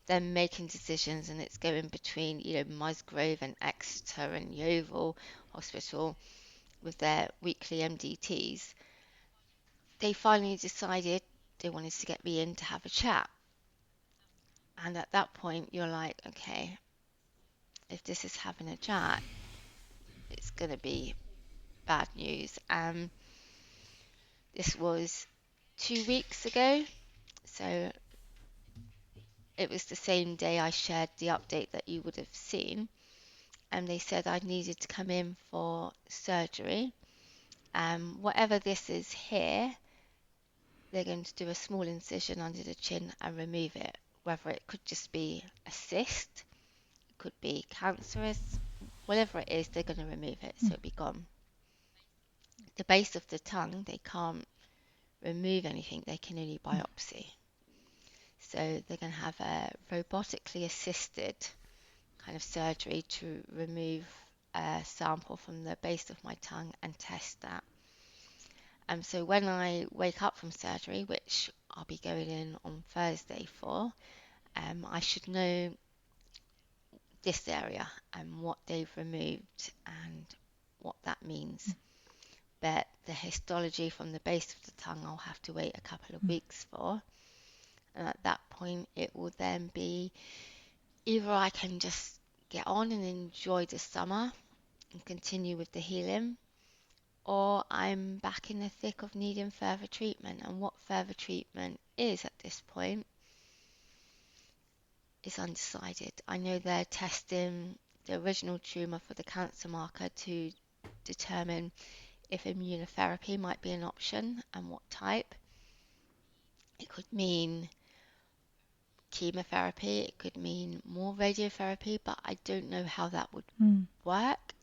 B: them making decisions, and it's going between, Musgrove and Exeter and Yeovil Hospital with their weekly MDTs, they finally decided they wanted to get me in to have a chat. And at that point, you're like, okay, if this is having a chat, it's going to be bad news. This was 2 weeks ago, so it was the same day I shared the update that you would have seen. And they said I needed to come in for surgery. Whatever this is here, they're going to do a small incision under the chin and remove it. Whether it could just be a cyst, it could be cancerous, whatever it is, they're going to remove it so it'll be gone. The base of the tongue, they can't remove anything, they can only biopsy. So they're going to have a robotically assisted kind of surgery to remove a sample from the base of my tongue and test that. So when I wake up from surgery, which I'll be going in on Thursday for, I should know this area and what they've removed and what that means. But the histology from the base of the tongue, I'll have to wait a couple of weeks for. And at that point, it will then be either I can just get on and enjoy the summer and continue with the healing, or I'm back in the thick of needing further treatment. And what further treatment is at this point is undecided. I know they're testing the original tumour for the cancer marker to determine if immunotherapy might be an option and what type. It could mean chemotherapy, it could mean more radiotherapy, but I don't know how that would work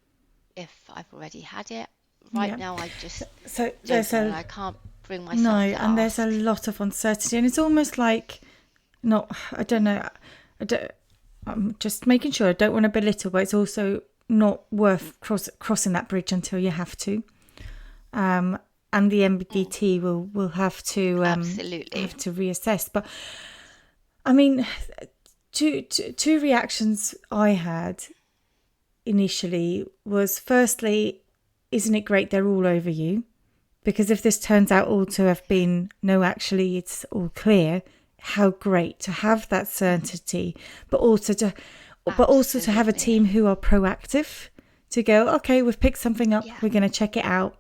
B: if I've already had it. Right now, I just
A: So
B: don't
A: there's
B: know, and
A: a
B: I can't bring
A: no,
B: myself to
A: and there's a
B: ask.
A: lot of uncertainty, and it's almost like not. I don't know. I'm just making sure I don't want to belittle, but it's also not worth crossing that bridge until you have to. And the MDT will have to
B: Absolutely.
A: reassess. But I mean, two reactions I had initially was, firstly, isn't it great they're all over you? Because if this turns out all to have been, no, actually it's all clear, how great to have that certainty, but also to have a
B: Absolutely.
A: team who are proactive to go, okay, we've picked something up,
B: Yeah.
A: we're going to check it out.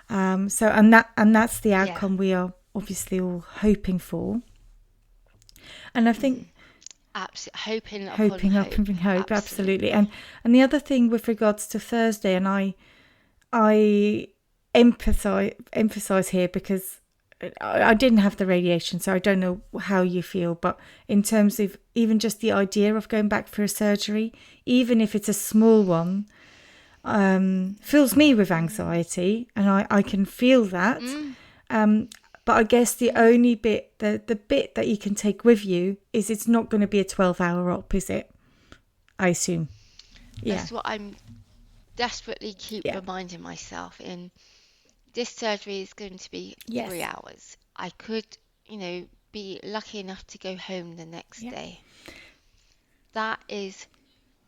A: So that's the
B: Yeah.
A: outcome we are obviously all hoping for. And I think
B: Hoping upon
A: hoping
B: hope.
A: absolutely. And the other thing with regards to Thursday, and I emphasize here because I didn't have the radiation, so I don't know how you feel, but in terms of even just the idea of going back for a surgery, even if it's a small one, fills me with anxiety, and I can feel that. But I guess the only bit, the bit that you can take with you is it's not going to be a 12-hour op, is it? I assume. Yeah.
B: That's what I'm desperately keep reminding myself in. This surgery is going to be 3 hours. I could, be lucky enough to go home the next day. That is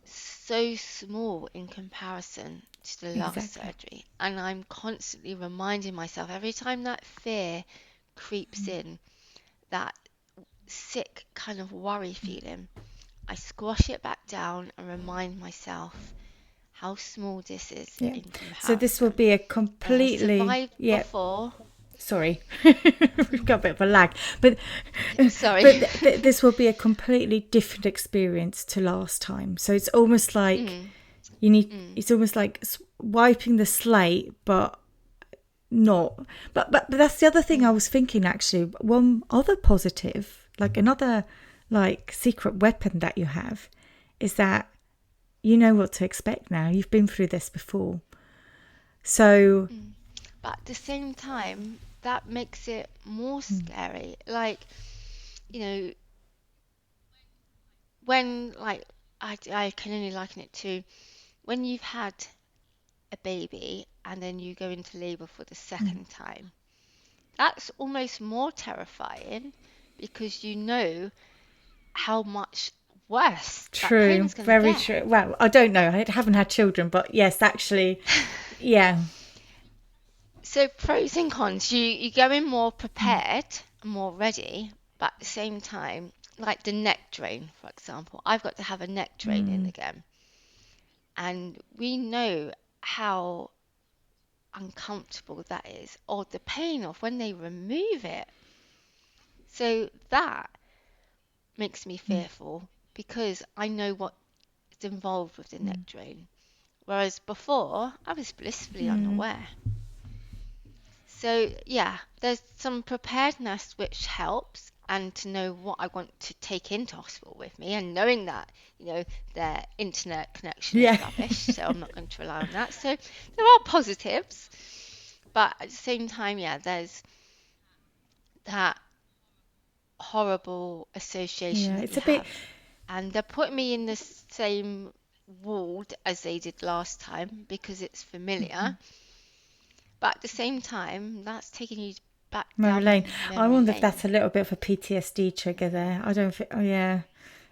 B: so small in comparison to the last surgery. And I'm constantly reminding myself every time that fear creeps in, that sick kind of worry feeling, I squash it back down and remind myself how small this is in comparison.
A: So this will be a completely
B: survived before.
A: Sorry, we've got a bit of a lag, but
B: Sorry.
A: but this will be a completely different experience to last time. So it's almost like you need. It's almost like wiping the slate, but not. But that's the other thing I was thinking. Actually, one other positive, like another like secret weapon that you have, is that you know what to expect now. You've been through this before, so.
B: But at the same time, that makes it more scary. Like, when, like, I can only liken it to when you've had a baby and then you go into labor for the second time. That's almost more terrifying because you know how much worse that pain's going to
A: Very
B: get.
A: true. Well, I don't know. I haven't had children, but yes, actually, yeah.
B: So pros and cons. You go in more prepared, more ready, but at the same time, like the neck drain, for example, I've got to have a neck drain in again. And we know how uncomfortable that is, or the pain of when they remove it. So that makes me fearful because I know what's involved with the neck drain. Whereas before, I was blissfully unaware. So yeah, there's some preparedness which helps, and to know what I want to take into hospital with me, and knowing that, their internet connection is rubbish, so I'm not going to rely on that. So there are positives, but at the same time, there's that horrible association that
A: It's
B: you
A: a bit.
B: have. And they're putting me in the same ward as they did last time because it's familiar. But at the same time, that's taking you back down
A: Lane. I
B: memory
A: wonder if
B: lane.
A: that's a little bit of a PTSD trigger there. I don't think. Oh yeah.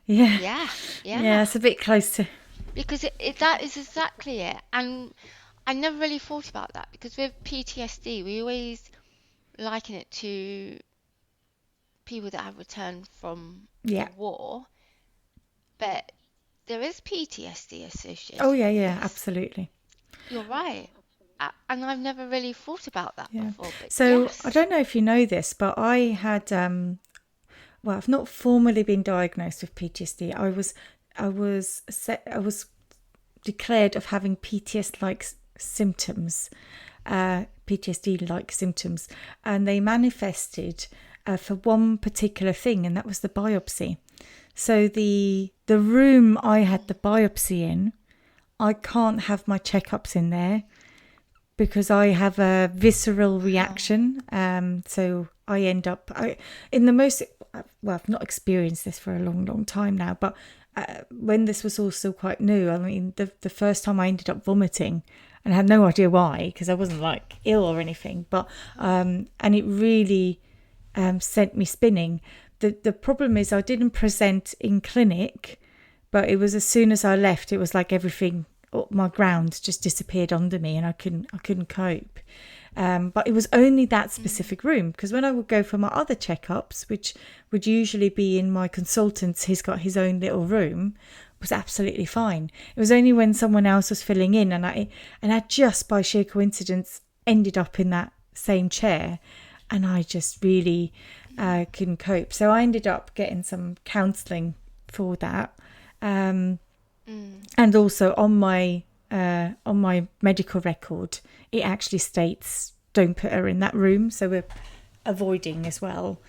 B: Yeah.
A: It's a bit close to.
B: Because that is exactly it. And I never really thought about that because with PTSD, we always liken it to people that have returned from
A: Yeah.
B: the war, but there is PTSD associated
A: Oh, yeah,
B: with
A: yeah,
B: this.
A: absolutely.
B: You're right. And I've never really thought about that
A: Yeah.
B: before, but
A: So I
B: yes.
A: don't know if you know this, but I had, well, I've not formally been diagnosed with PTSD. I was declared of having PTSD-like symptoms, PTSD-like symptoms, and they manifested for one particular thing, and that was the biopsy. So the room I had the biopsy in, I can't have my checkups in there because I have a visceral reaction. So I end up in the most, well, I've not experienced this for a long, long time now, but when this was all still quite new, I mean, the first time I ended up vomiting, and I had no idea why, because I wasn't like ill or anything, but and it really sent me spinning. The problem is I didn't present in clinic, but it was as soon as I left, it was like everything, my ground just disappeared under me, and I couldn't cope. But it was only that specific room, because when I would go for my other checkups, which would usually be in my consultant's, he's got his own little room, was absolutely fine. It was only when someone else was filling in, and I just by sheer coincidence ended up in that same chair, and I just really couldn't cope. So I ended up getting some counselling for that, and also on my medical record, it actually states don't put her in that room, so we're avoiding as well.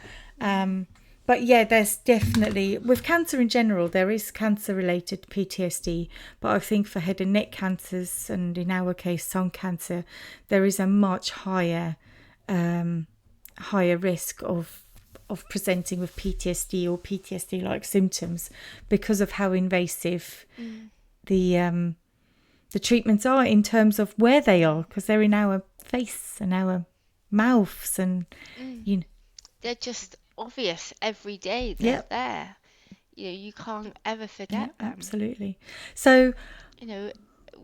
A: But yeah, there's definitely, with cancer in general, there is cancer-related PTSD, but I think for head and neck cancers, and in our case, some cancer, there is a much higher risk of presenting with PTSD or PTSD-like symptoms because of how invasive the treatments are in terms of where they are, because they're in our face and our mouths, and you know.
B: They're just obvious every day. They're there. You can't ever forget them.
A: Absolutely. So,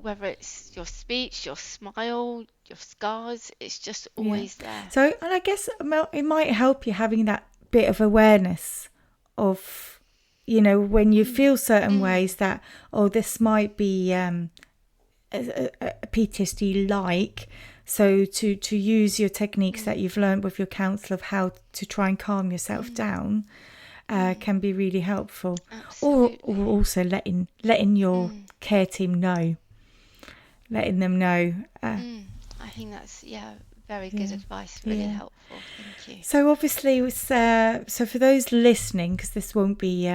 B: whether it's your speech, your smile, your scars, it's just always there.
A: So, and I guess it might help you having that bit of awareness of, when you feel certain ways that, this might be a PTSD like. So to use your techniques that you've learned with your counsellor of how to try and calm yourself down can be really helpful. Or also letting your care team know. Letting them know.
B: I think that's very good advice. Really helpful. Thank you.
A: So obviously, so for those listening, because this won't be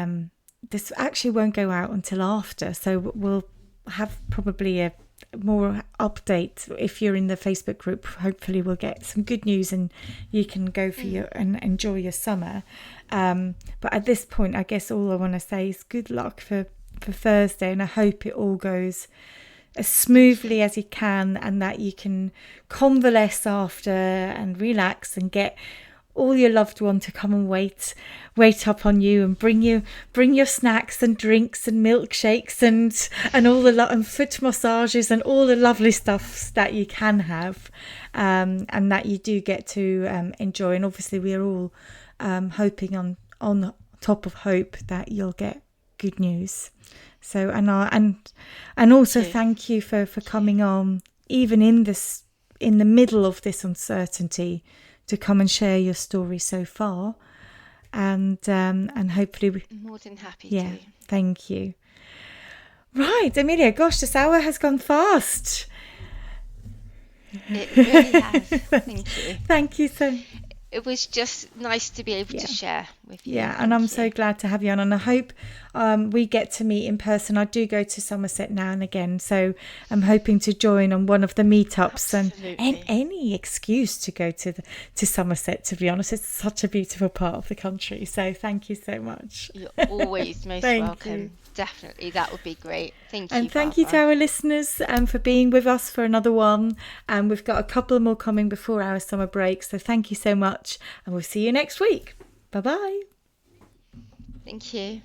A: this actually won't go out until after. So we'll have probably a more update if you're in the Facebook group. Hopefully, we'll get some good news, and you can go for and enjoy your summer. But at this point, I guess all I want to say is good luck for Thursday, and I hope it all goes as smoothly as you can, and that you can convalesce after and relax and get all your loved one to come and wait up on you and bring your snacks and drinks and milkshakes and all the and foot massages and all the lovely stuff that you can have, and that you do get to enjoy. And obviously we're all hoping on top of hope that you'll get good news. So and also thank you for coming on, even in the middle of this uncertainty, to come and share your story so far, and hopefully
B: more than happy to.
A: Thank you. Right, Amelia, gosh, this hour has gone fast.
B: It really has. Thank you.
A: Thank you so.
B: It was just nice to be able to share with you.
A: Yeah, and I'm so glad to have you on, and I hope we get to meet in person. I do go to Somerset now and again, so I'm hoping to join on one of the meetups.
B: Absolutely.
A: and any excuse to go to Somerset, to be honest. It's such a beautiful part of the country, so thank you so much.
B: You're always most welcome. You. Definitely, that would be great. Thank you.
A: And thank
B: Barbara.
A: you to our listeners for being with us for another one. And we've got a couple more coming before our summer break. So thank you so much. And we'll see you next week. Bye-bye.
B: Thank you.